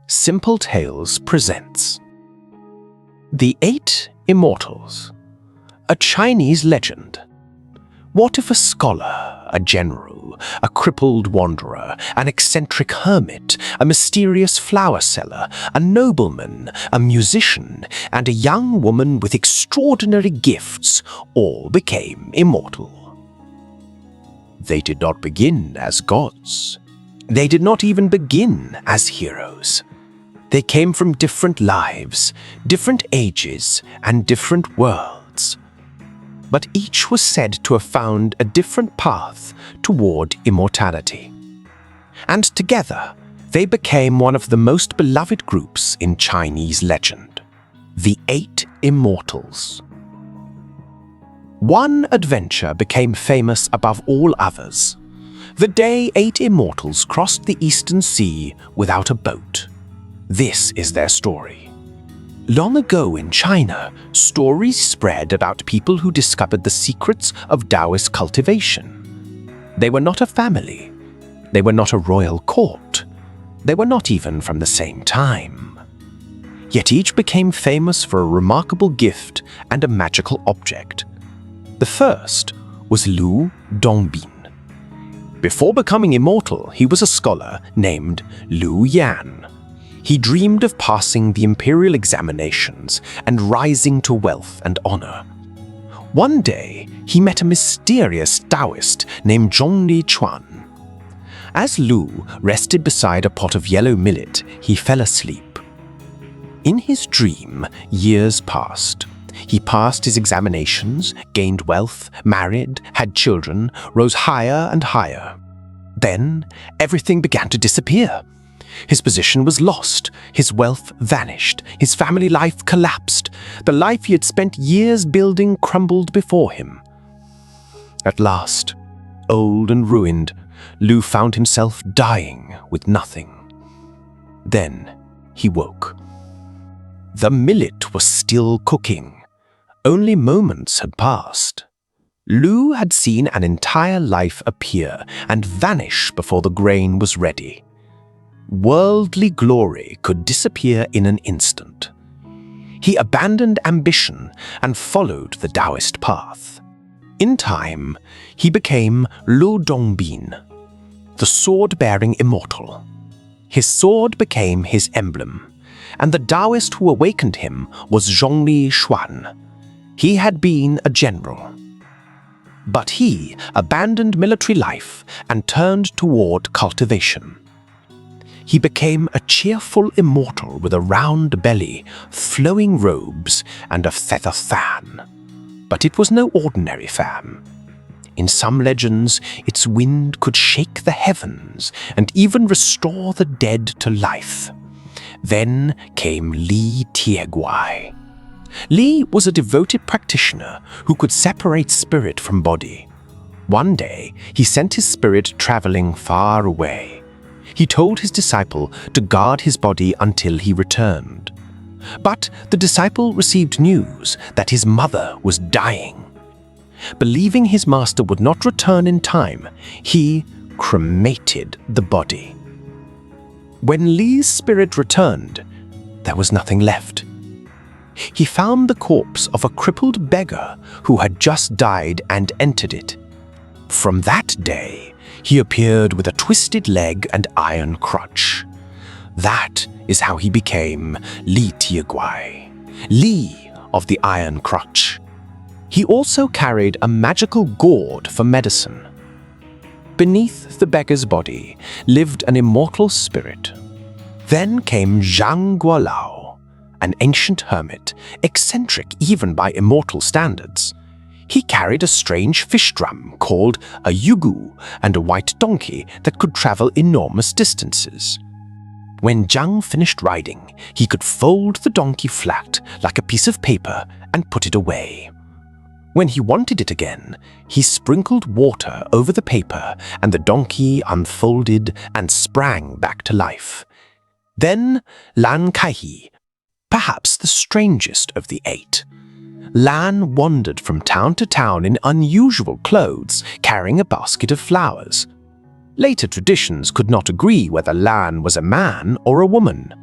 Simple Tales presents The Eight Immortals, a Chinese legend. What if a scholar, a general, a crippled wanderer, an eccentric hermit, a mysterious flower seller, a nobleman, a musician, and a young woman with extraordinary gifts all became immortal? They did not begin as gods. They did not even begin as heroes. They came from different lives, different ages, and different worlds. But each was said to have found a different path toward immortality. And together, they became one of the most beloved groups in Chinese legend, the Eight Immortals. One adventure became famous above all others, the day 8 immortals crossed the Eastern Sea without a boat. This is their story. Long ago in China, stories spread about people who discovered the secrets of Taoist cultivation. They were not a family. They were not a royal court. They were not even from the same time. Yet each became famous for a remarkable gift and a magical object. The first was Lü Dongbin. Before becoming immortal, he was a scholar named Lü Yan. He dreamed of passing the imperial examinations and rising to wealth and honor. One day, he met a mysterious Taoist named Li Tieguai. As Lü rested beside a pot of yellow millet, he fell asleep. In his dream, years passed. He passed his examinations, gained wealth, married, had children, rose higher and higher. Then, everything began to disappear. His position was lost, his wealth vanished, his family life collapsed. The life he had spent years building crumbled before him. At last, old and ruined, Lü found himself dying with nothing. Then he woke. The millet was still cooking. Only moments had passed. Lü had seen an entire life appear and vanish before the grain was ready. Worldly glory could disappear in an instant. He abandoned ambition and followed the Taoist path. In time, he became Lü Dongbin, the sword-bearing immortal. His sword became his emblem, and the Taoist who awakened him was Li Tieguai. He had been a general. But he abandoned military life and turned toward cultivation. He became a cheerful immortal with a round belly, flowing robes, and a feather fan. But it was no ordinary fan. In some legends, its wind could shake the heavens and even restore the dead to life. Then came Li Tieguai. Li was a devoted practitioner who could separate spirit from body. One day, he sent his spirit traveling far away. He told his disciple to guard his body until he returned. But the disciple received news that his mother was dying. Believing his master would not return in time, he cremated the body. When Li's spirit returned, there was nothing left. He found the corpse of a crippled beggar who had just died and entered it. From that day, he appeared with a twisted leg and iron crutch. That is how he became Li Tieguai, Li of the iron crutch. He also carried a magical gourd for medicine. Beneath the beggar's body lived an immortal spirit. Then came Zhang Guolao, an ancient hermit, eccentric even by immortal standards. He carried a strange fish drum called a yugu and a white donkey that could travel enormous distances. When Zhang finished riding, he could fold the donkey flat like a piece of paper and put it away. When he wanted it again, he sprinkled water over the paper and the donkey unfolded and sprang back to life. Then Lan Kaihi, perhaps the strangest of the eight. Lan wandered from town to town in unusual clothes, carrying a basket of flowers. Later traditions could not agree whether Lan was a man or a woman.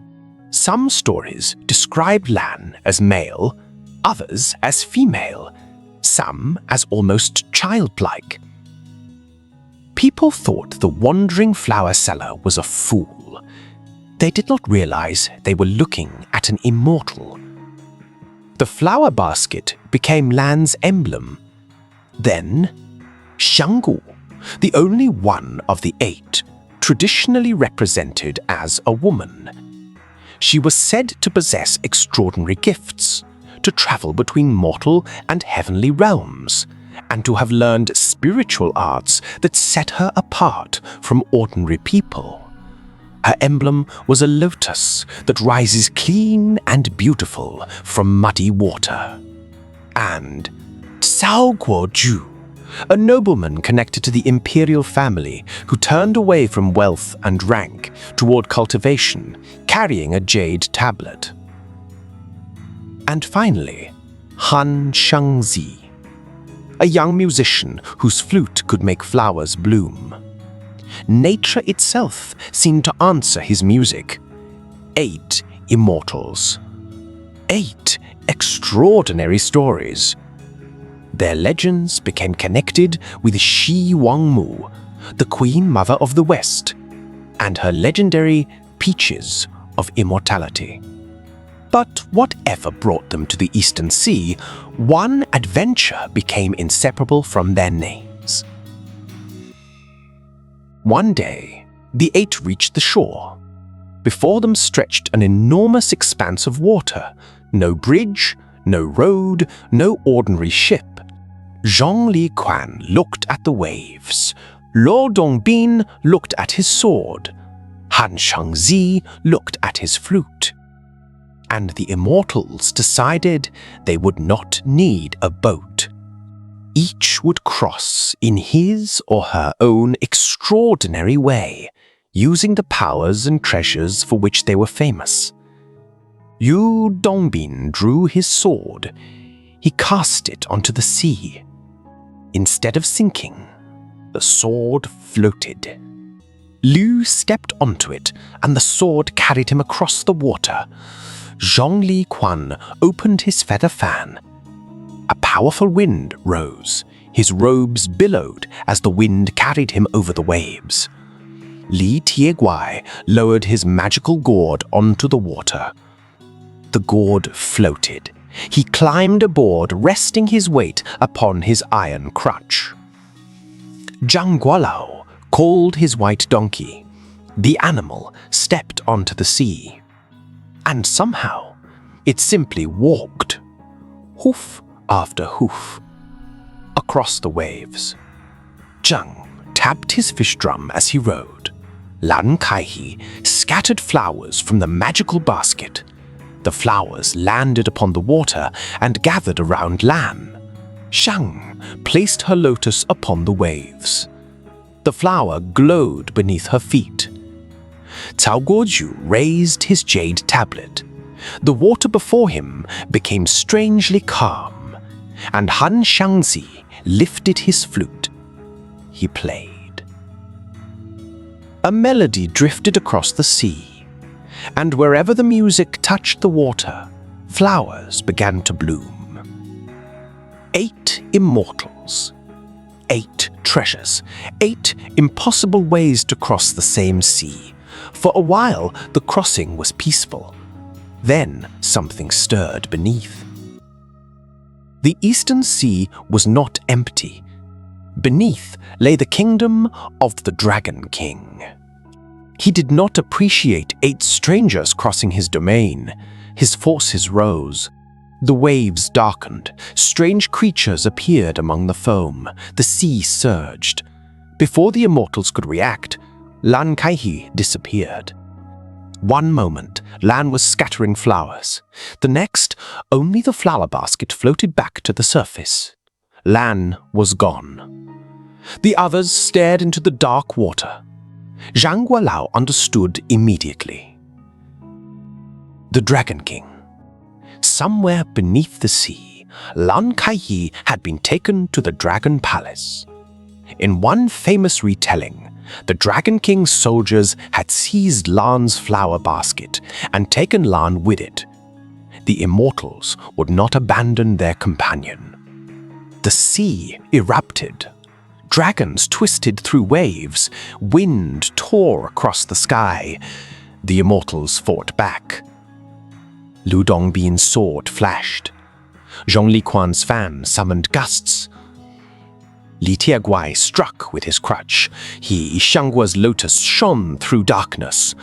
Some stories describe Lan as male, others as female, some as almost childlike. People thought the wandering flower seller was a fool. They did not realize they were looking at an immortal. The flower basket became Lan's emblem. Then, Xianggu, the only one of the 8, traditionally represented as a woman. She was said to possess extraordinary gifts, to travel between mortal and heavenly realms, and to have learned spiritual arts that set her apart from ordinary people. Her emblem was a lotus that rises clean and beautiful from muddy water. And Cao Guoju, a nobleman connected to the imperial family who turned away from wealth and rank toward cultivation, carrying a jade tablet. And finally, Han Shangzi, a young musician whose flute could make flowers bloom. Nature itself seemed to answer his music. 8 Immortals. 8 extraordinary stories. Their legends became connected with Shi Wangmu, the Queen Mother of the West, and her legendary Peaches of Immortality. But whatever brought them to the Eastern Sea, one adventure became inseparable from their names. One day, the 8 reached the shore. Before them stretched an enormous expanse of water. No bridge, no road, no ordinary ship. Zhong Liquan looked at the waves. Lü Dongbin looked at his sword. Han Shangzi looked at his flute. And the immortals decided they would not need a boat. Each would cross in his or her own extraordinary way, using the powers and treasures for which they were famous. Lü Dongbin drew his sword. He cast it onto the sea. Instead of sinking, the sword floated. Lü stepped onto it, and the sword carried him across the water. Zhong Liquan opened his feather fan. A powerful wind rose. His robes billowed as the wind carried him over the waves. Li Tieguai lowered his magical gourd onto the water. The gourd floated. He climbed aboard, resting his weight upon his iron crutch. Zhang Guolao called his white donkey. The animal stepped onto the sea. And somehow, it simply walked, hoof after hoof, across the waves. Zhang tapped his fish drum as he rode. Lan Kaihe scattered flowers from the magical basket. The flowers landed upon the water and gathered around Lan. Shang placed her lotus upon the waves. The flower glowed beneath her feet. Cao Guoju raised his jade tablet. The water before him became strangely calm, and Han Shangzi lifted his flute. He played. A melody drifted across the sea, and wherever the music touched the water, flowers began to bloom. 8 immortals. 8 treasures. 8 impossible ways to cross the same sea. For a while, the crossing was peaceful. Then something stirred beneath. The Eastern Sea was not empty. Beneath lay the kingdom of the Dragon King. He did not appreciate 8 strangers crossing his domain. His forces rose. The waves darkened. Strange creatures appeared among the foam. The sea surged. Before the immortals could react, Lan Kaihe disappeared. One moment, Lan was scattering flowers. The next, only the flower basket floated back to the surface. Lan was gone. The others stared into the dark water. Zhang Guolao understood immediately. The Dragon King. Somewhere beneath the sea, Lan Kaihe had been taken to the Dragon Palace. In one famous retelling, The Dragon King's soldiers had seized Lan's flower basket and taken Lan with it. The immortals would not abandon their companion. The sea erupted. Dragons twisted through waves. Wind tore across the sky. The immortals fought back. Lü Dongbin's sword flashed. Zhong Liquan's fan summoned gusts. Li Tieguai struck with his crutch. Xiangguo's lotus shone through darkness.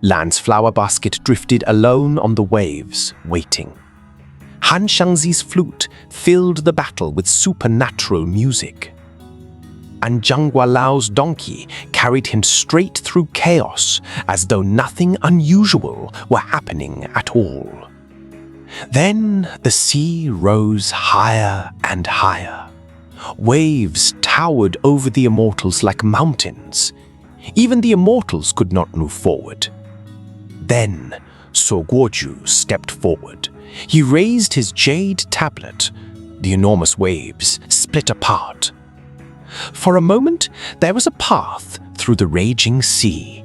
Lan's flower basket drifted alone on the waves, waiting. Han Shangzi's flute filled the battle with supernatural music. And Zhang Gualao's donkey carried him straight through chaos, as though nothing unusual were happening at all. Then the sea rose higher and higher. Waves towered over the immortals like mountains. Even the immortals could not move forward. Then So Guoju stepped forward. He raised his jade tablet. The enormous waves split apart. For a moment, there was a path through the raging sea.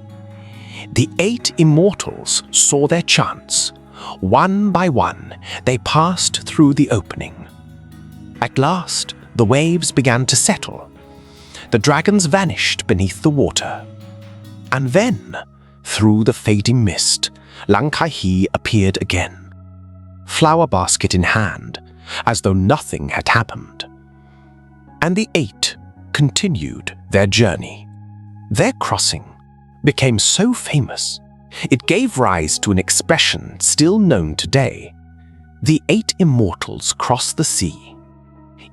The 8 immortals saw their chance. One by one, they passed through the opening. At last, the waves began to settle. The dragons vanished beneath the water. And then, through the fading mist, Lang Kai appeared again, flower basket in hand, as though nothing had happened. And the 8 continued their journey. Their crossing became so famous, it gave rise to an expression still known today. The 8 immortals crossed the sea,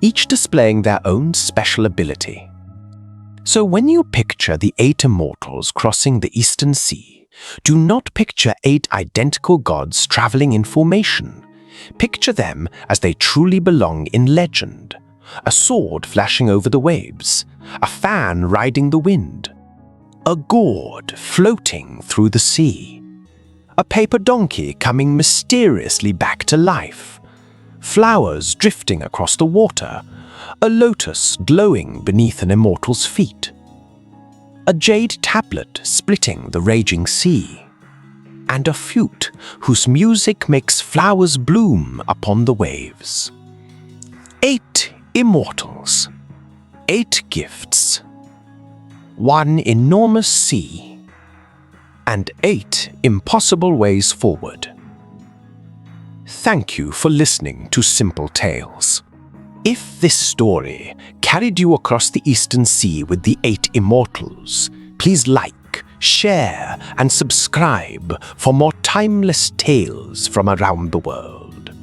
each displaying their own special ability. So when you picture the 8 immortals crossing the Eastern Sea, do not picture 8 identical gods traveling in formation. Picture them as they truly belong in legend. A sword flashing over the waves, a fan riding the wind, a gourd floating through the sea, a paper donkey coming mysteriously back to life, flowers drifting across the water, a lotus glowing beneath an immortal's feet, a jade tablet splitting the raging sea, and a flute whose music makes flowers bloom upon the waves. 8 immortals, 8 gifts, 1 enormous sea, and 8 impossible ways forward. Thank you for listening to Simple Tales. If this story carried you across the Eastern Sea with the 8 immortals, please like, share, and subscribe for more timeless tales from around the world.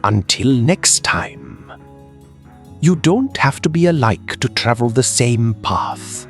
Until next time, you don't have to be alike to travel the same path.